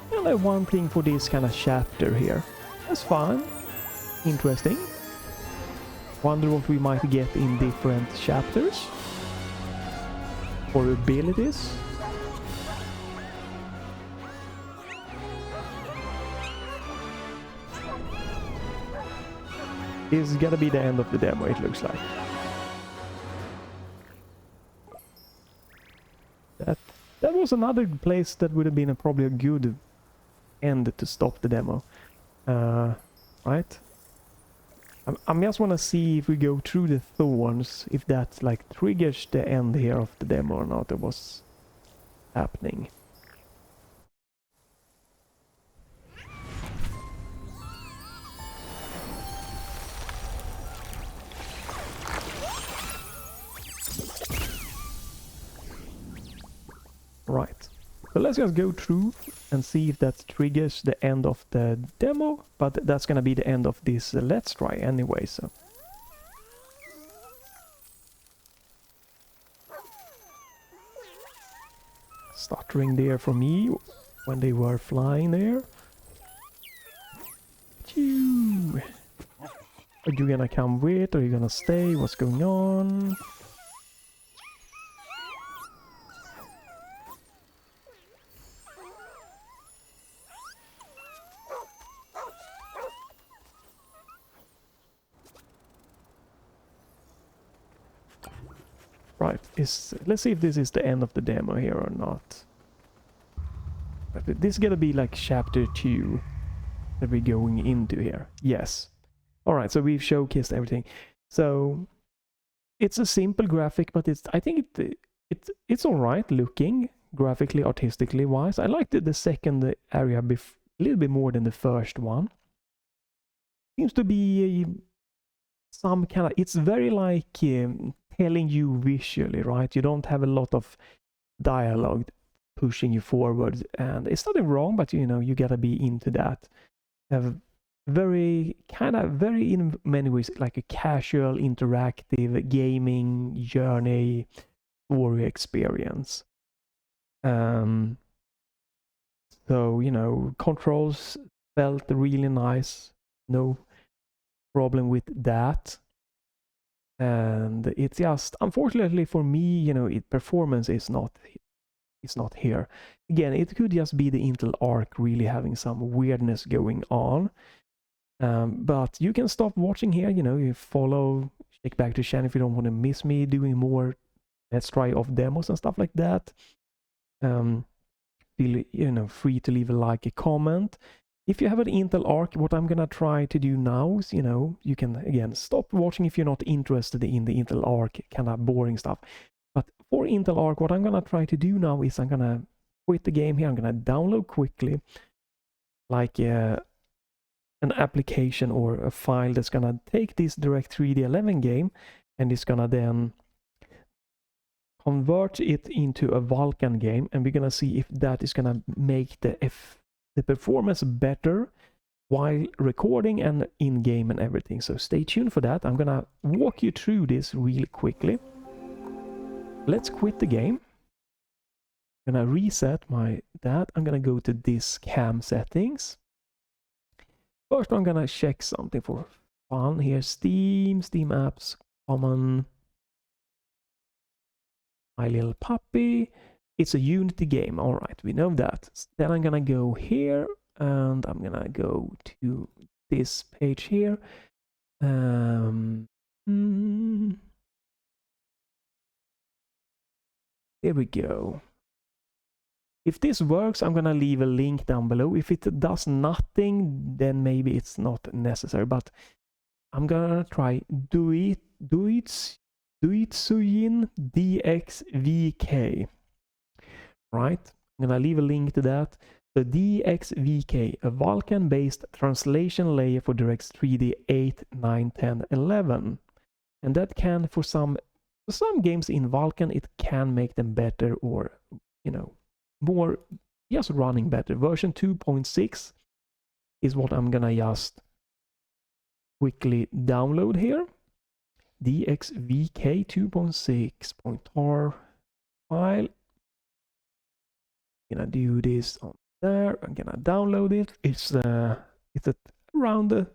one thing for this kind of chapter here. That's fine. Interesting. Wonder what we might get in different chapters. Or abilities. This is gonna be the end of the demo, it looks like. That was another place that would have been probably a good end to stop the demo. Right? I just want to see if we go through the thorns, if that like triggers the end here of the demo or not. It was happening. Right. So let's just go through and see if that triggers the end of the demo, but that's gonna be the end of this let's try anyway, so. Stuttering there for me when they were flying there. Phew. Are you gonna come with? Are you gonna stay? What's going on? Right, let's see if this is the end of the demo here or not. But this is gonna be like chapter 2 that we're going into here. Yes. Alright, so we've showcased everything. So it's a simple graphic, but I think it's alright looking graphically, artistically wise. I liked the second area a little bit more than the first one. Seems to be some kind of, it's very like telling you visually, right? You don't have a lot of dialogue pushing you forward, and it's nothing wrong, but you know, you gotta be into that. Have very in many ways like a casual interactive gaming journey story experience. So you know, controls felt really nice, no problem with that. And it's just, unfortunately for me, you know, performance is not here. Again, it could just be the Intel ARC really having some weirdness going on. But you can stop watching here, you know, you follow, check back to the channel if you don't want to miss me doing more let's try of demos and stuff like that. Feel, you know, free to leave a like, a comment. If you have an Intel ARC, what I'm gonna try to do now is, you know, you can again stop watching if you're not interested in the Intel ARC kind of boring stuff. But for Intel ARC, what I'm gonna try to do now is I'm gonna quit the game here. I'm gonna download quickly like an application or a file that's gonna take this Direct3D 11 game and it's gonna then convert it into a Vulkan game, and we're gonna see if that is gonna make the performance better while recording and in game and everything. So stay tuned for that. I'm gonna walk you through this really quickly. Let's quit the game. I'm gonna reset that. I'm gonna go to this cam settings. First I'm gonna check something for fun here. Steam apps, common, my little puppy. It's a Unity game, alright, we know that. Then I'm gonna go here and I'm gonna go to this page here. There we go. If this works, I'm gonna leave a link down below. If it does nothing, then maybe it's not necessary, but I'm gonna try Doitsuyin DXVK. Right? I'm gonna leave a link to that. The DXVK, a Vulkan-based translation layer for DirectX 3D 8, 9, 10, 11. And that can, for some games in Vulkan, it can make them better, or, you know, more just running better. Version 2.6 is what I'm gonna just quickly download here. DXVK 2.6.tar file. I'm gonna do this on there. I'm gonna download it. It's around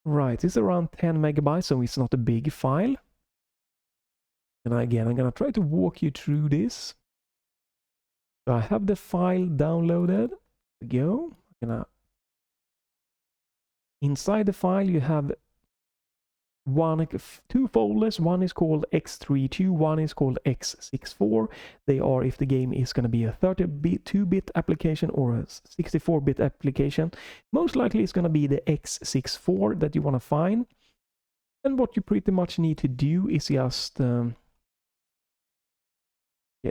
right. It's around 10 megabytes, so it's not a big file. And again, I'm gonna try to walk you through this. So I have the file downloaded. There we go. Inside the file you have two folders. One is called X32, one is called X64. They are if the game is going to be a 32-bit application or a 64-bit application. Most likely it's going to be the X64 that you want to find. And what you pretty much need to do is just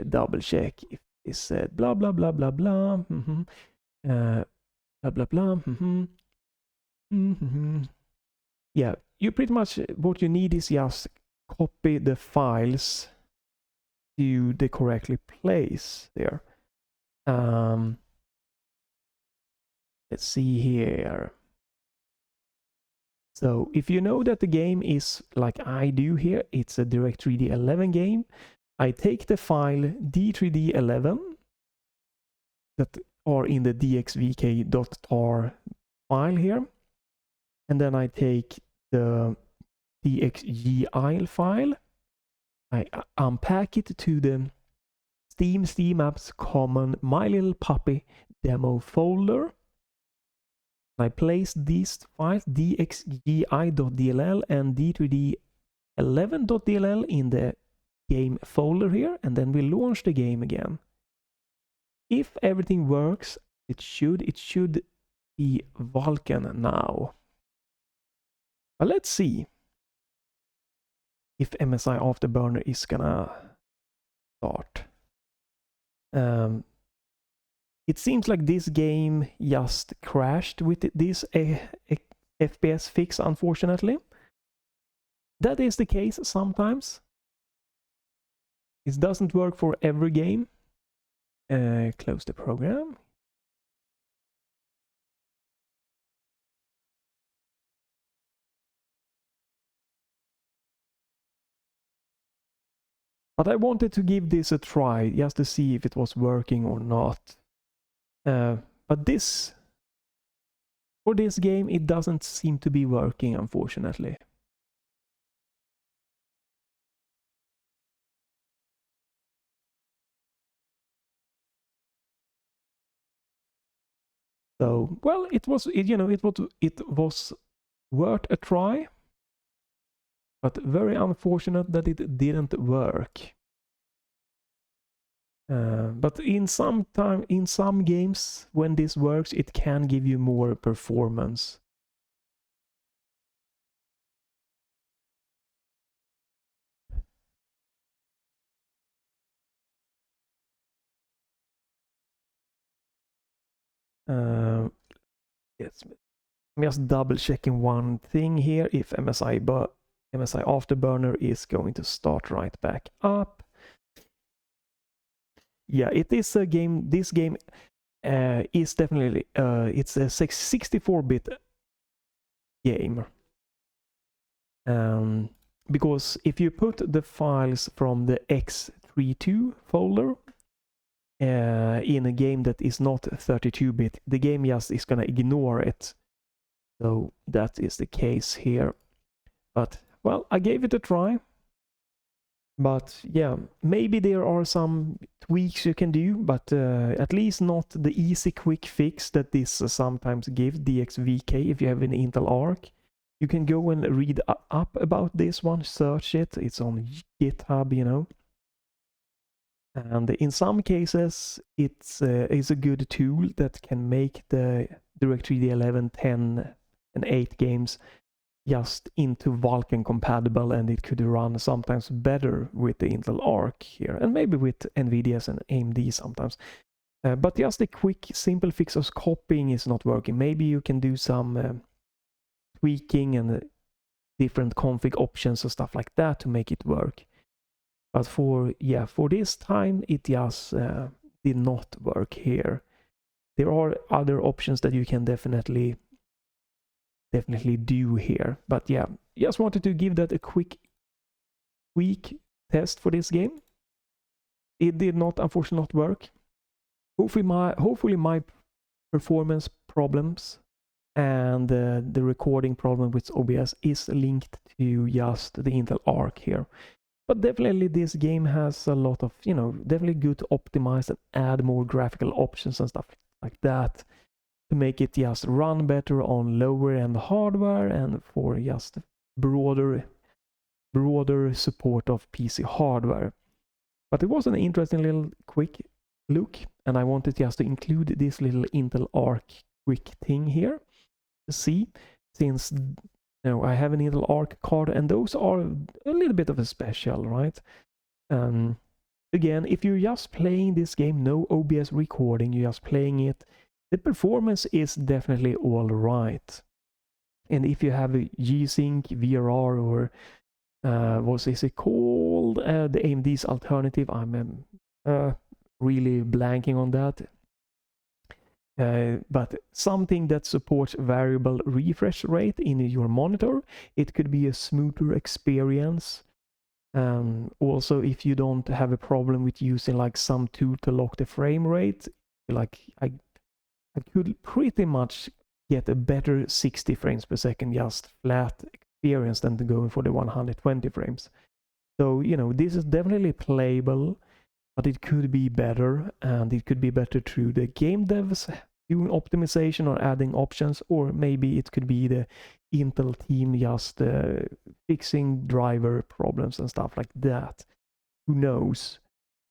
double check if it said blah blah blah blah blah, blah blah blah. Yeah, you pretty much, what you need is just copy the files to the correctly place there. Let's see here. So if you know that the game is like I do here, it's a DirectX 3D 11 game, I take the file d3d11 that are in the dxvk.tar file here, and then I take the dxgil file, I unpack it to the Steam apps common My Little Puppy demo folder. I place these files dxgi.dll and d3d11.dll in the game folder here, and then we launch the game again. If everything works, it should be Vulkan now. But let's see if MSI Afterburner is gonna start. It seems like this game just crashed with this FPS fix, unfortunately. That is the case sometimes. It doesn't work for every game. Close the program. But I wanted to give this a try just to see if it was working or not. But for this game, it doesn't seem to be working, unfortunately. So, well, it was worth a try, but very unfortunate that it didn't work. But in some games, when this works, it can give you more performance. Yes, I'm just double checking one thing here, if MSI Afterburner is going to start right back up. Yeah, it is a game. This game is definitely it's a 64-bit game. Because if you put the files from the X32 folder in a game that is not 32-bit, the game just is gonna ignore it. So that is the case here. But well, I gave it a try. But yeah, maybe there are some tweaks you can do, but at least not the easy quick fix that this sometimes gives, DXVK, if you have an Intel ARC. You can go and read up about this one, search it, it's on GitHub, you know. And in some cases, it's a good tool that can make the DirectX 11, 10, and 8 games just into Vulkan compatible, and it could run sometimes better with the Intel ARC here, and maybe with NVIDIA's and AMD sometimes. But just a quick simple fix of copying is not working. Maybe you can do some tweaking and different config options and stuff like that to make it work. But for this time, it just did not work here. There are other options that you can definitely do here. But yeah, just wanted to give that a quick test for this game. It did not, unfortunately, not work. Hopefully my performance problems and the recording problem with OBS is linked to just the Intel ARC here. But definitely this game has a lot of, you know, definitely good to optimize and add more graphical options and stuff like that to make it just run better on lower end hardware and for just broader support of PC hardware. But it was an interesting little quick look, and I wanted just to include this little Intel ARC quick thing here to see, since I have an Intel ARC card, and those are a little bit of a special, right? Again, if you're just playing this game, no OBS recording, you're just playing it, the performance is definitely all right. And if you have a G-Sync, VRR, or what is it called? The AMD's alternative, I'm really blanking on that. But something that supports variable refresh rate in your monitor, it could be a smoother experience. Also, if you don't have a problem with using like some tool to lock the frame rate, like I could pretty much get a better 60 frames per second just flat experience than going for the 120 frames. So, you know, this is definitely playable, but it could be better, and it could be better through the game devs doing optimization or adding options, or maybe it could be the Intel team just fixing driver problems and stuff like that. Who knows?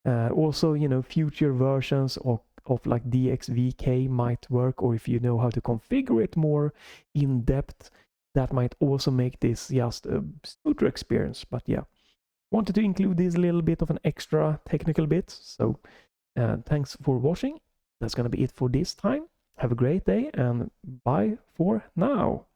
Also, you know, future versions of like DXVK might work, or if you know how to configure it more in depth, that might also make this just a smoother experience. But yeah, wanted to include this little bit of an extra technical bit. So thanks for watching. That's gonna be it for this time. Have a great day, and bye for now.